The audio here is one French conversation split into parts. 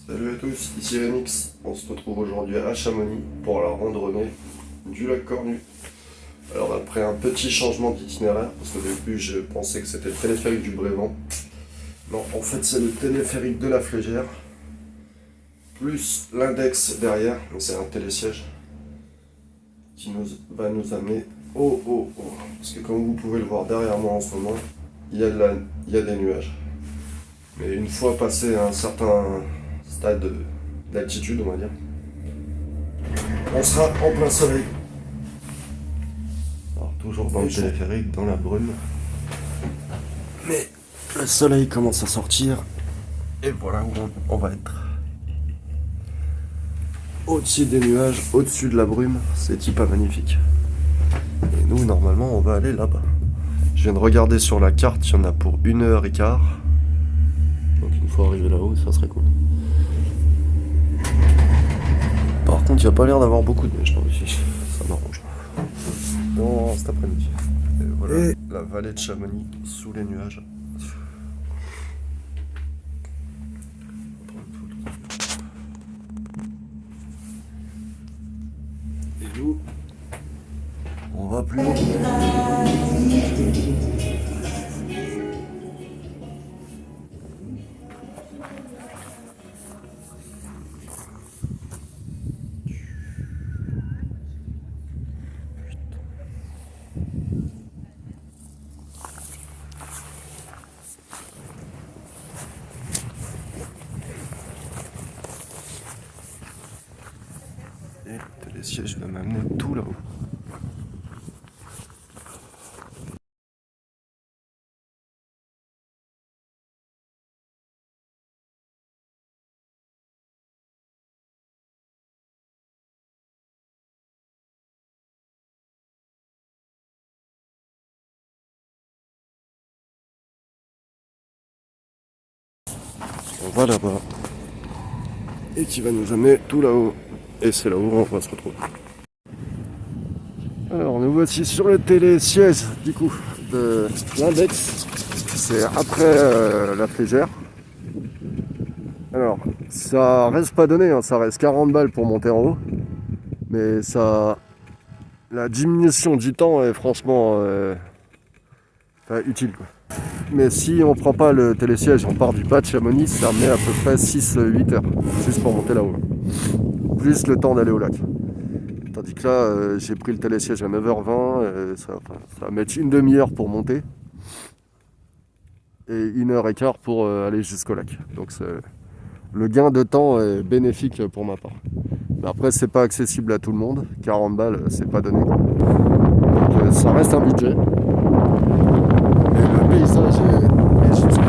Salut à tous, ici Remix. On se retrouve aujourd'hui à Chamonix pour la randonnée du lac Cornu. Alors après un petit changement d'itinéraire, parce qu'au début je pensais que c'était le téléphérique du Brévent. Non, en fait c'est le téléphérique de la Flégère, plus l'index derrière, donc c'est un télésiège qui va nous amener au. Parce que comme vous pouvez le voir derrière moi en ce moment, il y a des nuages. Mais une fois passé un certain stade d'altitude, on va dire, on sera en plein soleil. Alors toujours dans le téléphérique, dans la brume. Mais le soleil commence à sortir. Et voilà où on va être. Au-dessus des nuages, au-dessus de la brume, c'est pas magnifique. Et nous, normalement, on va aller là-bas. Je viens de regarder sur la carte, il y en a pour 1h15. Donc une fois arrivé là-haut, ça serait cool. Par contre, il n'y a pas l'air d'avoir beaucoup de neige ici. Ça m'arrange. Dans cet après-midi. Et voilà la vallée de Chamonix sous les nuages. Et nous, on va plus loin. Et le télésiège va m'amener tout là-haut. On va là-bas. Et qui va nous amener tout là-haut. Et c'est là où on va se retrouver. Alors nous voici sur le télésiège du coup de l'index. C'est après la Flégère. Alors ça reste pas donné, hein, ça reste 40 balles pour monter en haut. Mais ça, la diminution du temps est franchement utile quoi. Mais si on prend pas le télésiège, on part du bas de Chamonix, ça met à peu près 6-8 heures juste pour monter là-haut. Plus le temps d'aller au lac. Tandis que là, j'ai pris le télésiège à 9h20, ça va mettre une demi-heure pour monter et 1h15 pour aller jusqu'au lac. Donc le gain de temps est bénéfique pour ma part. Mais après, c'est pas accessible à tout le monde. 40 balles, c'est pas donné. Donc ça reste un budget. Et le paysage est juste.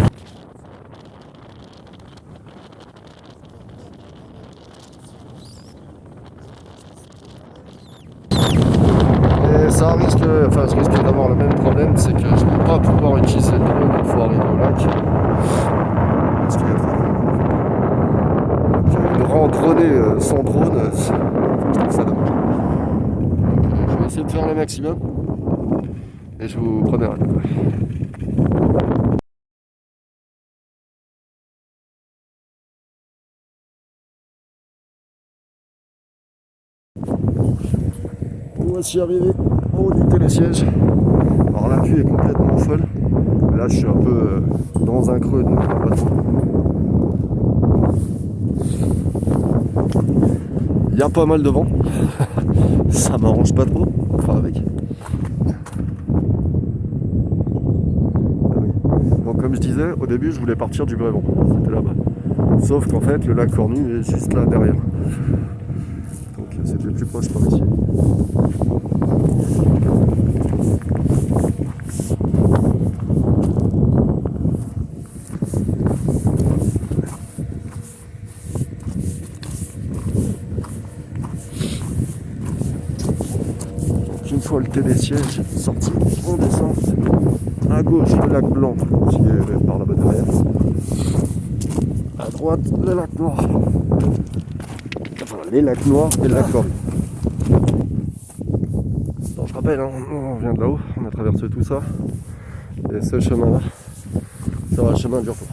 Et ça risque, je risque d'avoir le même problème, c'est que je ne vais pas pouvoir utiliser le drone une fois arrivé au lac. Parce qu'il y a une randonnée sans drone, je trouve ça dommage. Je vais essayer de faire le maximum. Et je vous promets rien. Voici arrivé au haut du télésiège. Alors la vue est complètement folle. Là je suis un peu dans un creux, donc pas trop. Il y a pas mal de vent. Ça m'arrange pas trop. Enfin avec. Bon, comme je disais, au début je voulais partir du Brévent. C'était là-bas. Sauf qu'en fait le lac Cornu est juste là derrière. Donc c'était plus proche par ici. Une fois le télésiège sorti, on descend à gauche le lac Blanc qui est par là-bas derrière, à droite le lac Noir, enfin les lacs Noirs et le lac Cornu. Donc je rappelle, hein, on vient de là-haut, on a traversé tout ça et ce chemin là sera le chemin du retour.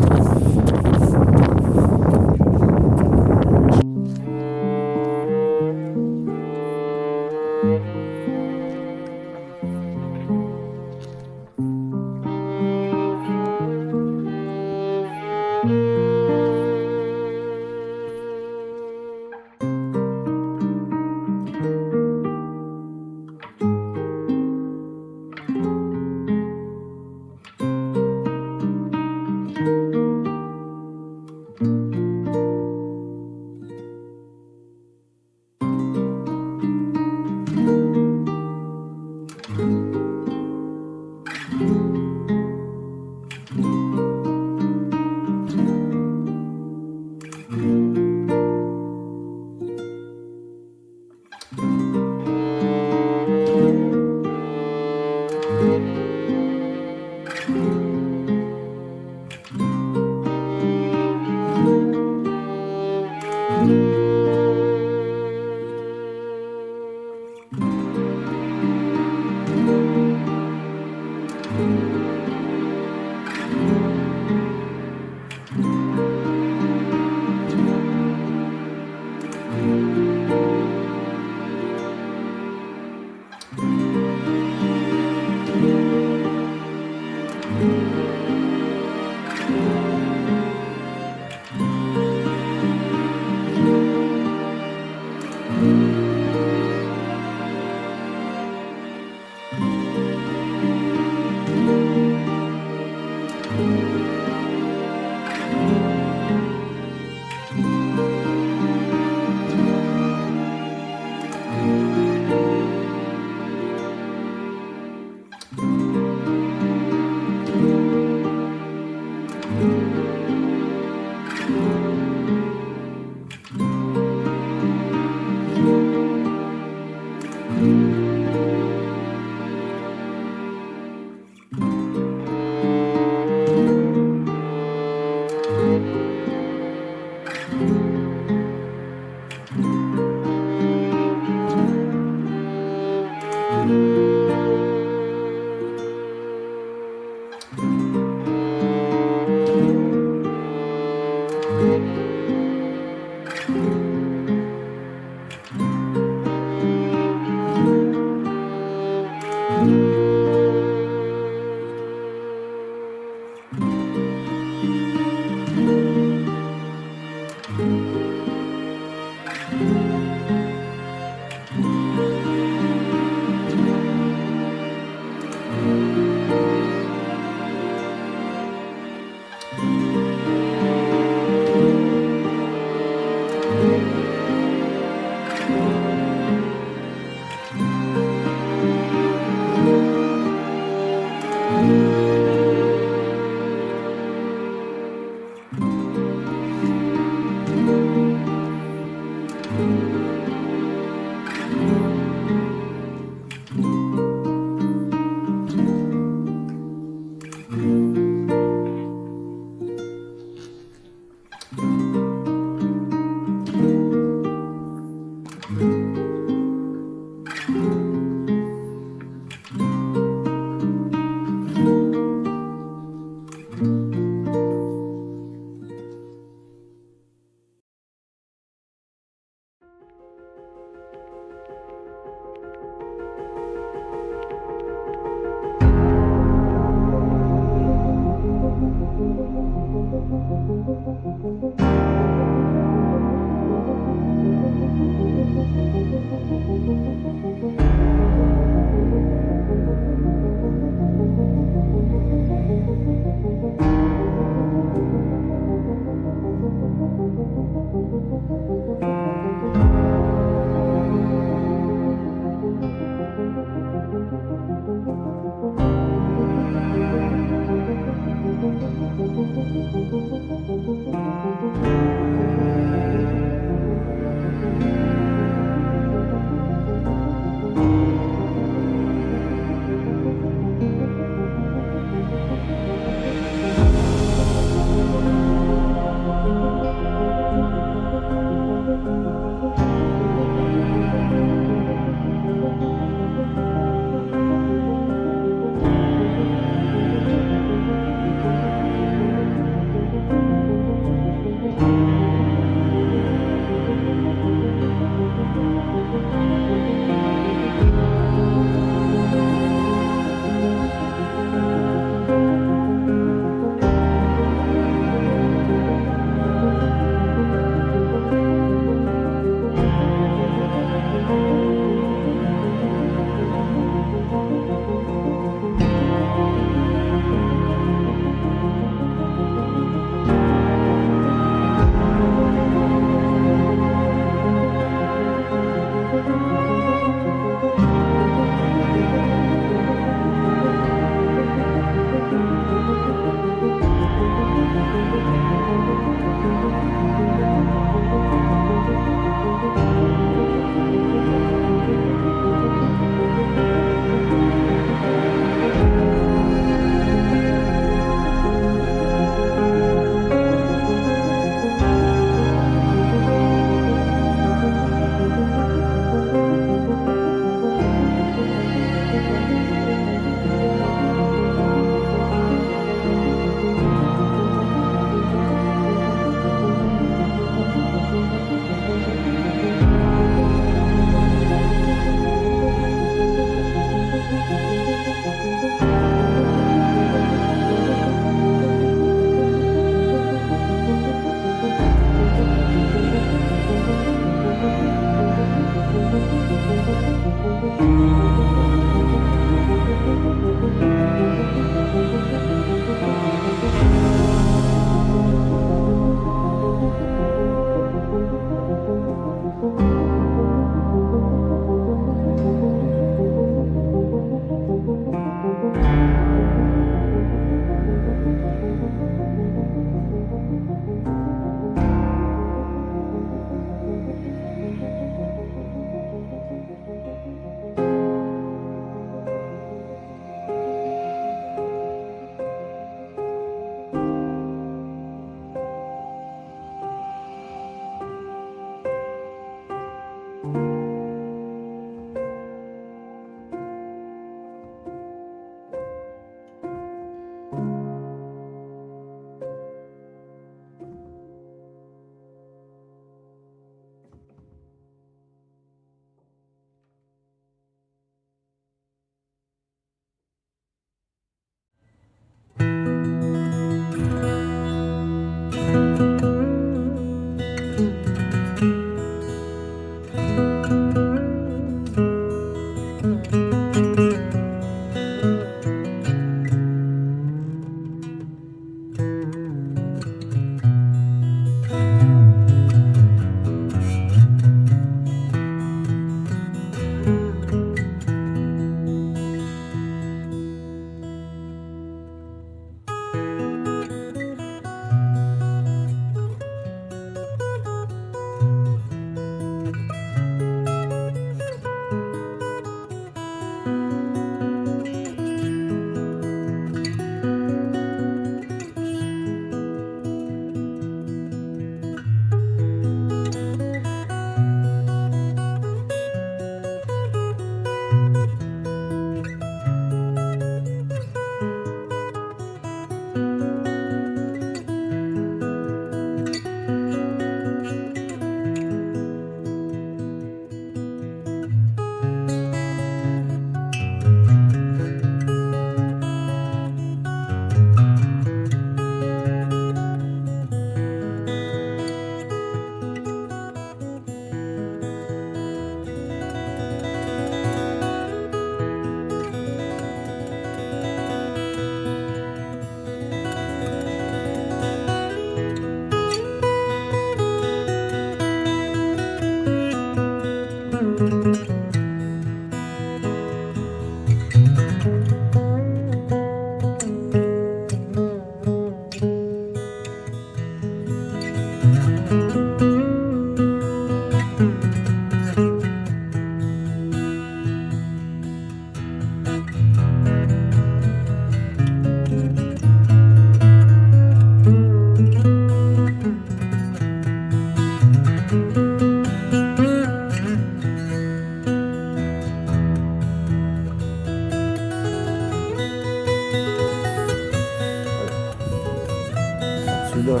celui-là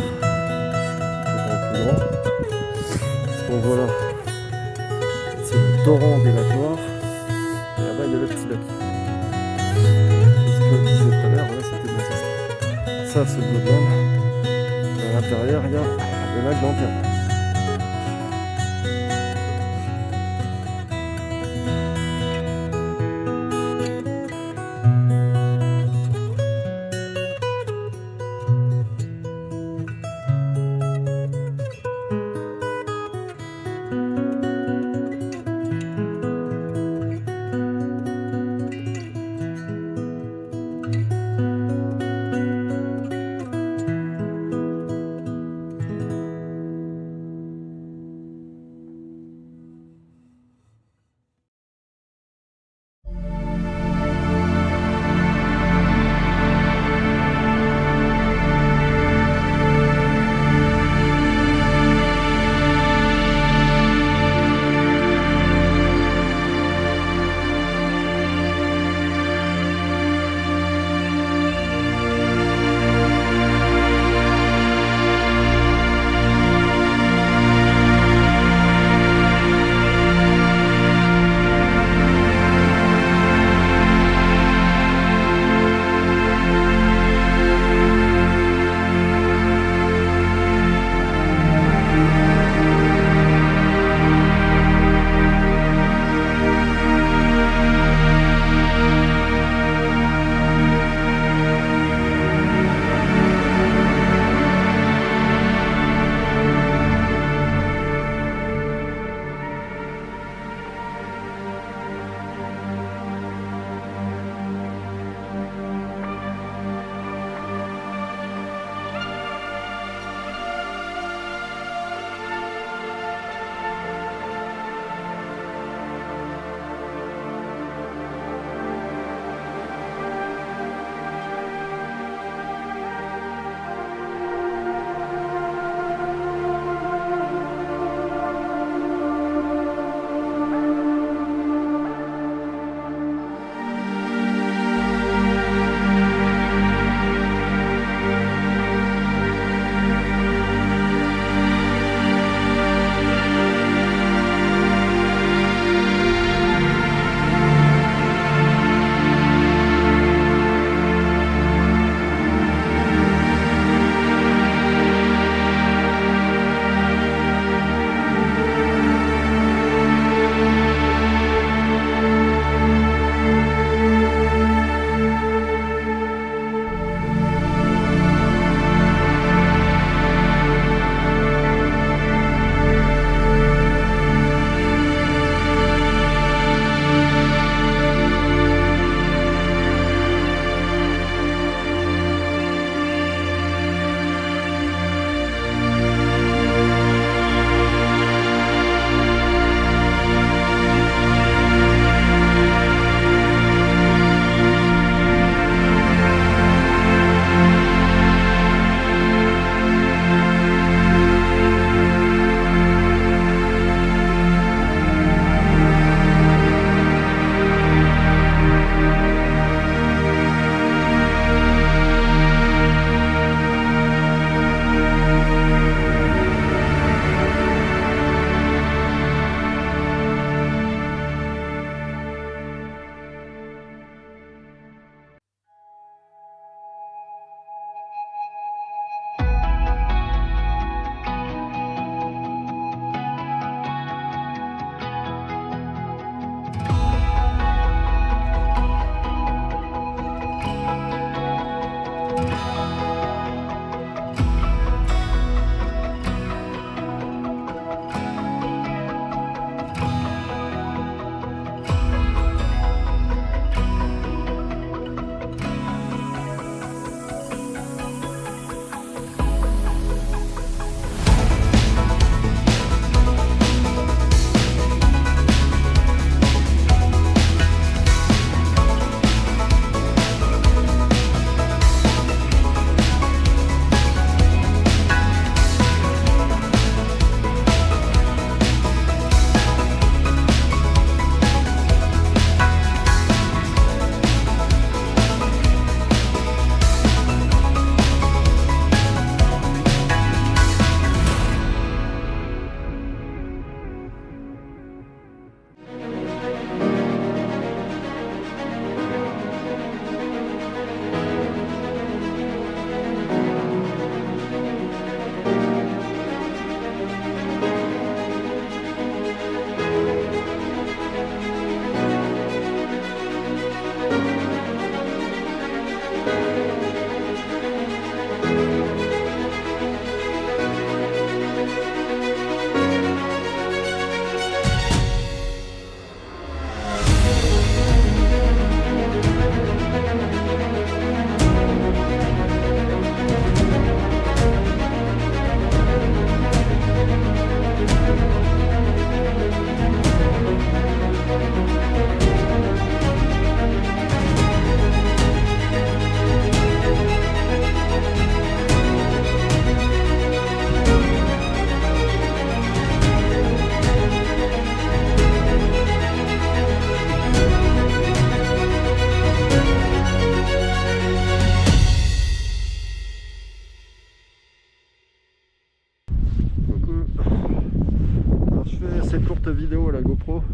est plus grand. Ce qu'on voit là, c'est le torrent des lacs noirs. Et là-bas, il y a le petit lac. Ce que je disais tout à l'heure, là, c'était de la. Ça, c'est le Bodman. À l'intérieur, il y a le lac d'Anterre.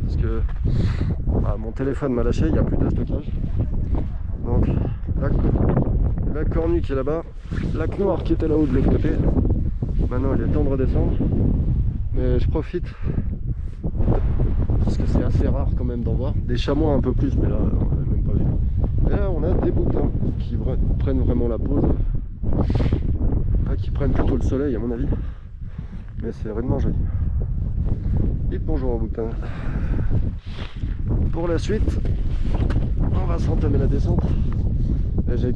parce que mon téléphone m'a lâché, il n'y a plus de stockage. Donc la cornue qui est là-bas, la noire qui était là-haut de l'autre côté. Maintenant il est temps de redescendre. Mais je profite parce que c'est assez rare quand même d'en voir. Des chamois un peu plus, mais là on n'a même pas vu. Et là on a des bouquetins qui prennent vraiment la pause. Enfin, qui prennent plutôt le soleil à mon avis. Mais c'est vraiment joli. Dites bonjour aux bouquetins. Pour la suite, on va s'entamer la descente. Et j'ai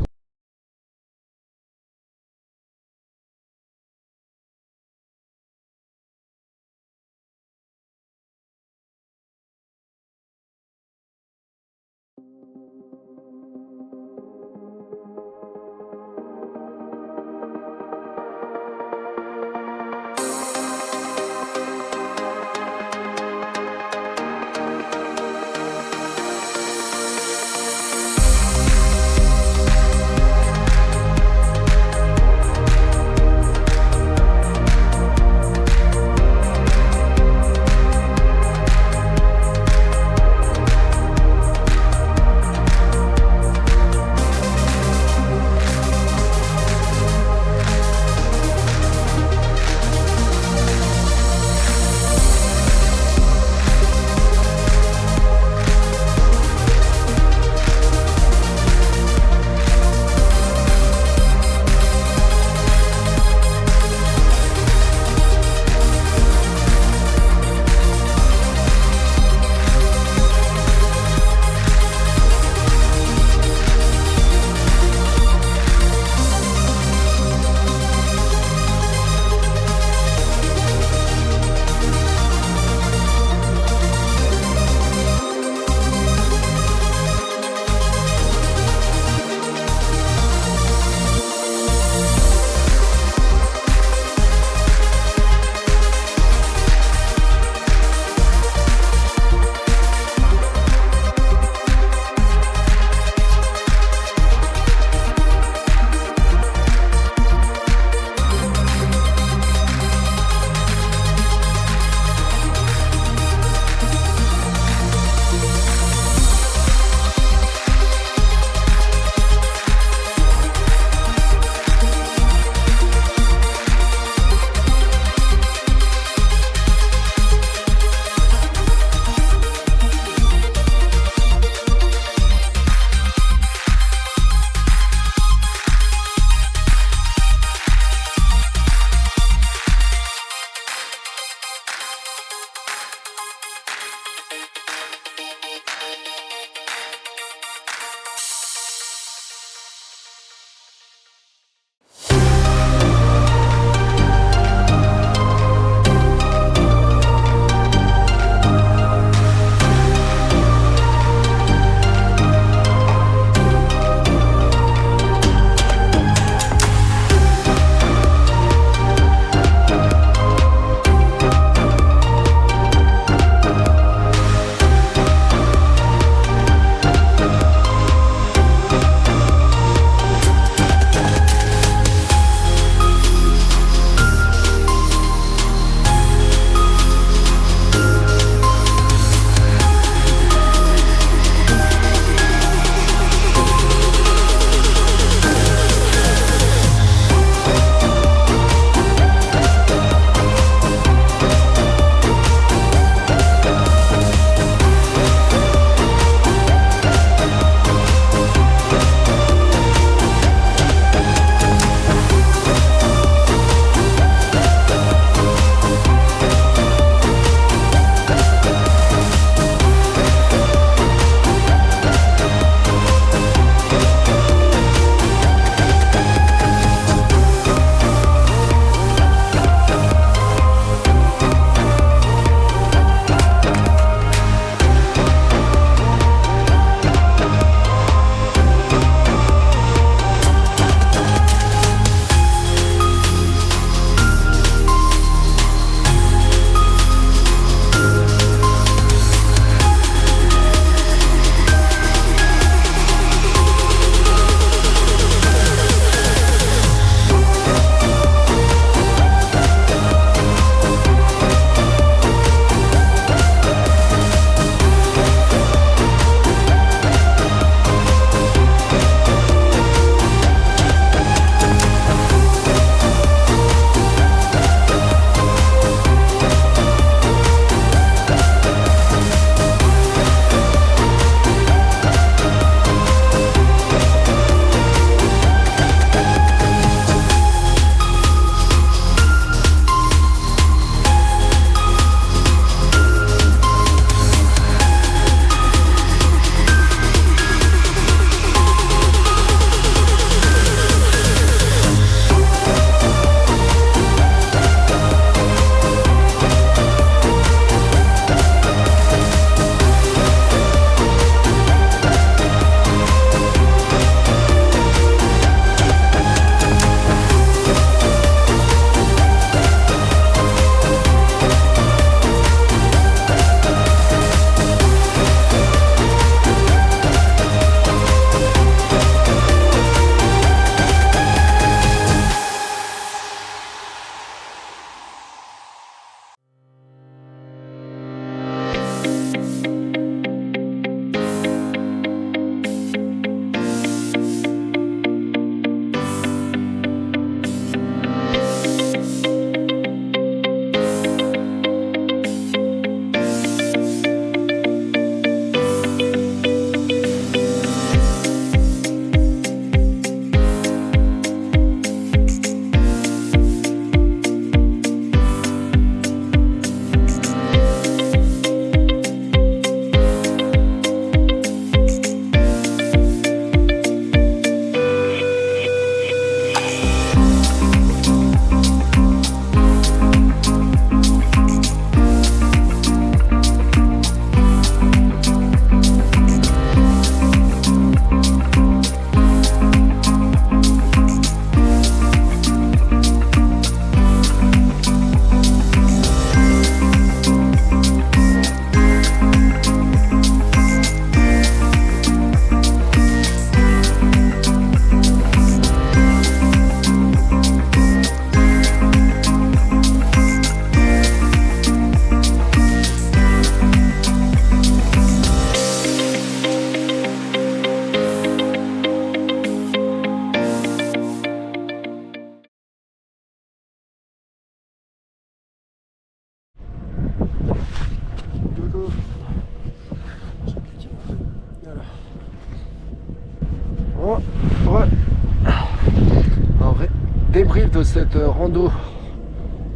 débrief de cette rando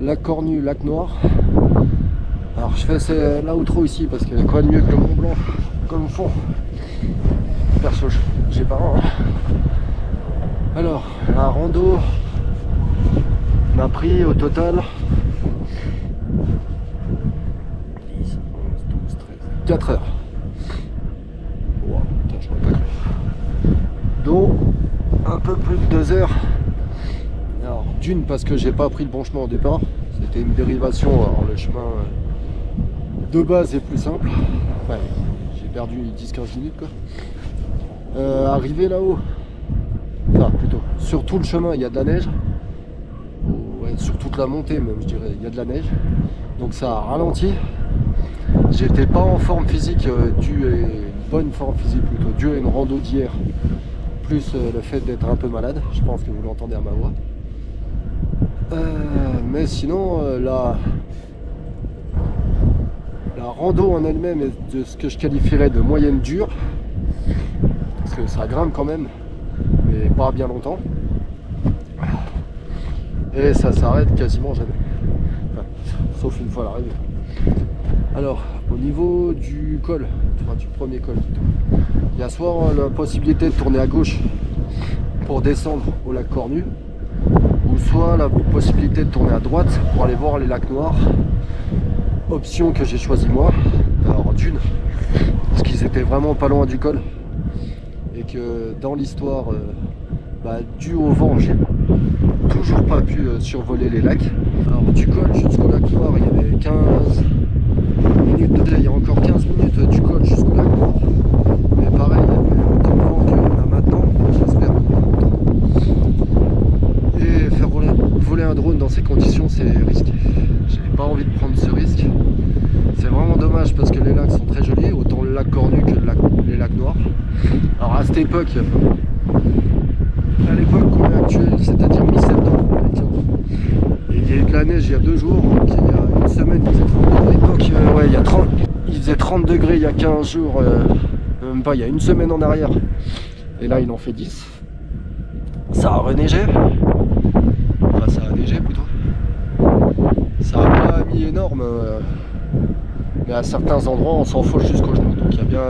lac Cornu, lac Noir. Alors je fais l'outro ici parce qu'il y a quoi de mieux que le Mont Blanc comme fond. Perso, j'ai pas un. Alors, la rando m'a pris au total 10, 11, 12, 13, 4 heures. Wow, putain, je m'aurais pas cru. Dont un peu plus de 2 heures. Alors, d'une parce que j'ai pas pris le bon chemin au départ. C'était une dérivation, alors le chemin de base est plus simple. Ouais, j'ai perdu 10-15 minutes quoi. Arrivé là-haut, enfin plutôt, sur tout le chemin il y a de la neige. Ouais, sur toute la montée même je dirais, il y a de la neige. Donc ça a ralenti. J'étais pas en forme physique, dû à une bonne forme physique plutôt, dû à une rando d'hier. Plus le fait d'être un peu malade, je pense que vous l'entendez à ma voix. Mais sinon, la rando en elle-même est de ce que je qualifierais de moyenne dure. Parce que ça grimpe quand même, mais pas bien longtemps. Et ça s'arrête quasiment jamais. Enfin, sauf une fois à l'arrivée. Alors, au niveau du col, enfin du premier col plutôt, il y a soit la possibilité de tourner à gauche pour descendre au lac Cornu, ou soit la possibilité de tourner à droite pour aller voir les lacs noirs. Option que j'ai choisi moi, alors d'une, parce qu'ils étaient vraiment pas loin du col, et que dans l'histoire, dû au vent, j'ai toujours pas pu survoler les lacs. Alors du col jusqu'au lac noir, il y avait 15 minutes de il y a encore 15 minutes du col jusqu'au lac noir. Mais pareil, il y avait autant de vent qu'il y en a maintenant, j'espère. Et faire voler un drone dans ces conditions, c'est risqué. J'ai pas envie de prendre ce risque. C'est vraiment dommage parce que les lacs sont très jolis, autant le lac Cornu que les lacs noirs. Alors à cette époque, à l'époque qu'on est actuelle, c'est-à-dire mi-septembre, et il y a eu de la neige il y a 2 jours, donc il y a une semaine il faisait 30 degrés. Donc ouais, il faisait 30 degrés il y a 15 jours, même pas, il y a une semaine en arrière. Et là il en fait 10. Ça a reneigé. Enfin ça a neigé plutôt. Ça a pas mis énorme. Mais à certains endroits on s'en fauche jusqu'au genou. Donc il y a bien,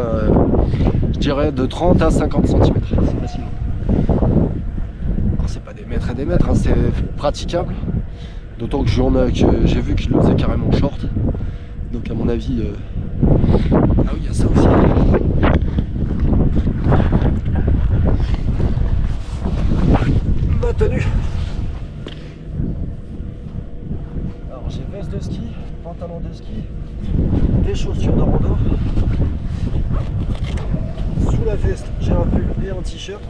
je dirais, de 30 à 50 cm. C'est facile. Alors c'est pas des mètres et des mètres, hein, c'est praticable. D'autant que j'ai vu qu'il le faisait carrément short. Donc à mon avis... Ah oui, il y a ça aussi. Ma tenue. Alors j'ai veste de ski, pantalon de ski, des chaussures de rando. Sous la veste, j'ai un pull et un t-shirt.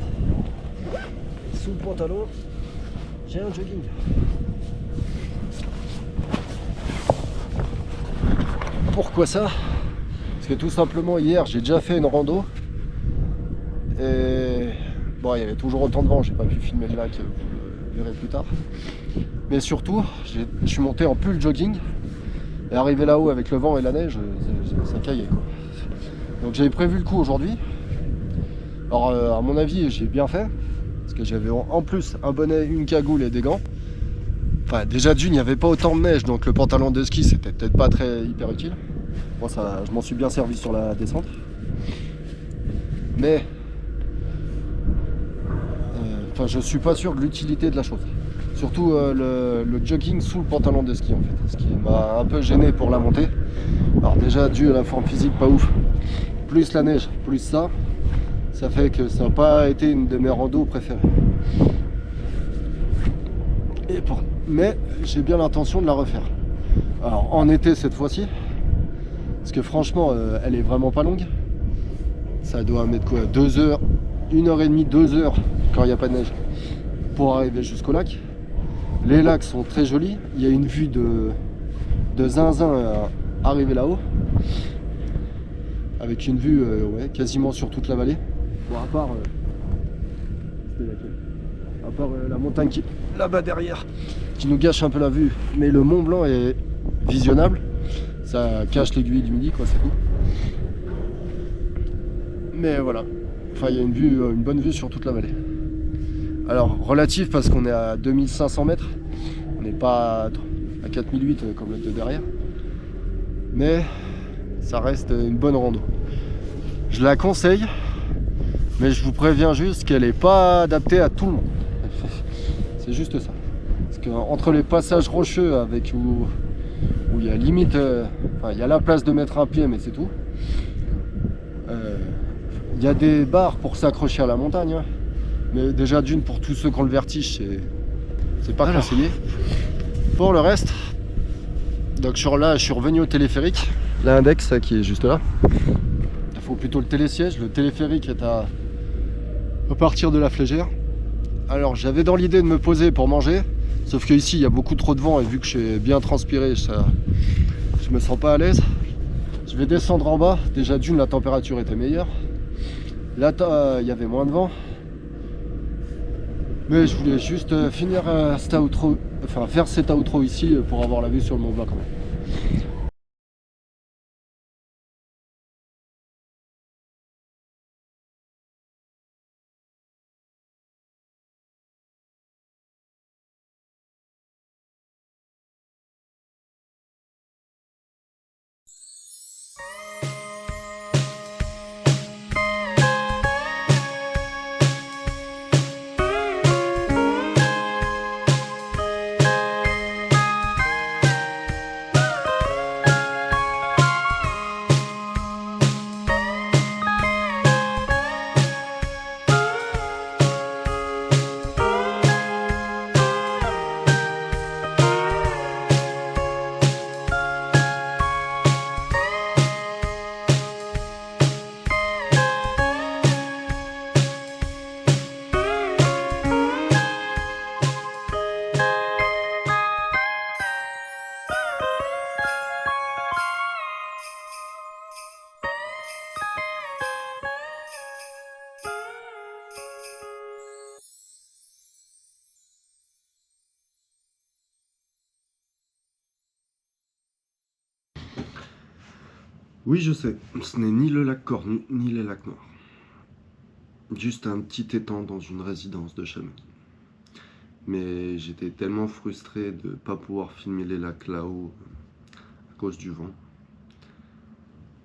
Sous le pantalon, j'ai un jogging. Pourquoi ça? Parce que tout simplement hier j'ai déjà fait une rando et bon, il y avait toujours autant de vent, j'ai pas pu filmer le lac, vous le verrez plus tard. Mais surtout, je suis monté en pull jogging et arrivé là-haut avec le vent et la neige, ça caillait quoi. Donc j'avais prévu le coup aujourd'hui. Alors à mon avis j'ai bien fait, parce que j'avais en plus un bonnet, une cagoule et des gants. Enfin déjà d'une, il n'y avait pas autant de neige, donc le pantalon de ski c'était peut-être pas très hyper utile. Moi ça, je m'en suis bien servi sur la descente. Mais enfin je suis pas sûr de l'utilité de la chose. Surtout le jogging sous le pantalon de ski en fait. Ce qui m'a un peu gêné pour la montée. Alors déjà dû à la forme physique pas ouf. Plus la neige, plus ça fait que ça n'a pas été une de mes randos préférées. Mais j'ai bien l'intention de la refaire. Alors en été cette fois-ci, parce que franchement elle est vraiment pas longue. Ça doit mettre quoi, 2 heures, 1h30, 2 heures quand il n'y a pas de neige pour arriver jusqu'au lac. Les lacs sont très jolis, il y a une vue de zinzin à arriver là-haut, avec une vue ouais, quasiment sur toute la vallée. Bon, à part la montagne qui est là-bas derrière, qui nous gâche un peu la vue, mais le Mont Blanc est visionnable, ça cache l'aiguille du midi quoi, c'est tout. Mais voilà, enfin il y a une bonne vue sur toute la vallée. Alors relatif parce qu'on est à 2500 mètres, on n'est pas à 4008 comme le de derrière, mais ça reste une bonne rando. Je la conseille, mais je vous préviens juste qu'elle n'est pas adaptée à tout le monde. C'est juste ça. Parce que entre les passages rocheux avec où il y a limite, il y a la place de mettre un pied, mais c'est tout. Il y a des barres pour s'accrocher à la montagne, hein. Mais déjà d'une pour tous ceux qui ont le vertige, c'est pas conseillé. Pour le reste, donc je suis revenu au téléphérique, l'index qui est juste là. Il faut plutôt le télésiège. Le téléphérique est à partir de la Flégère. Alors j'avais dans l'idée de me poser pour manger, sauf que ici il y a beaucoup trop de vent et vu que j'ai bien transpiré, je me sens pas à l'aise. Je vais descendre en bas. Déjà d'une, la température était meilleure. Là il y avait moins de vent. Mais je voulais juste finir cet outro, faire cet outro ici pour avoir la vue sur le Mont Blanc quand même. Oui, je sais, ce n'est ni le lac Cornu, ni les lacs Noirs. Juste un petit étang dans une résidence de Chamonix. Mais j'étais tellement frustré de ne pas pouvoir filmer les lacs là-haut à cause du vent.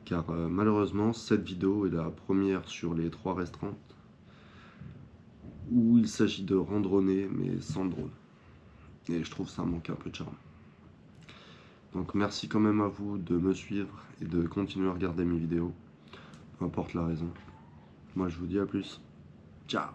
Car malheureusement, cette vidéo est la première sur les 3 restantes où il s'agit de randonnée mais sans drone. Et je trouve ça manque un peu de charme. Donc merci quand même à vous de me suivre et de continuer à regarder mes vidéos, peu importe la raison. Moi je vous dis à plus. Ciao.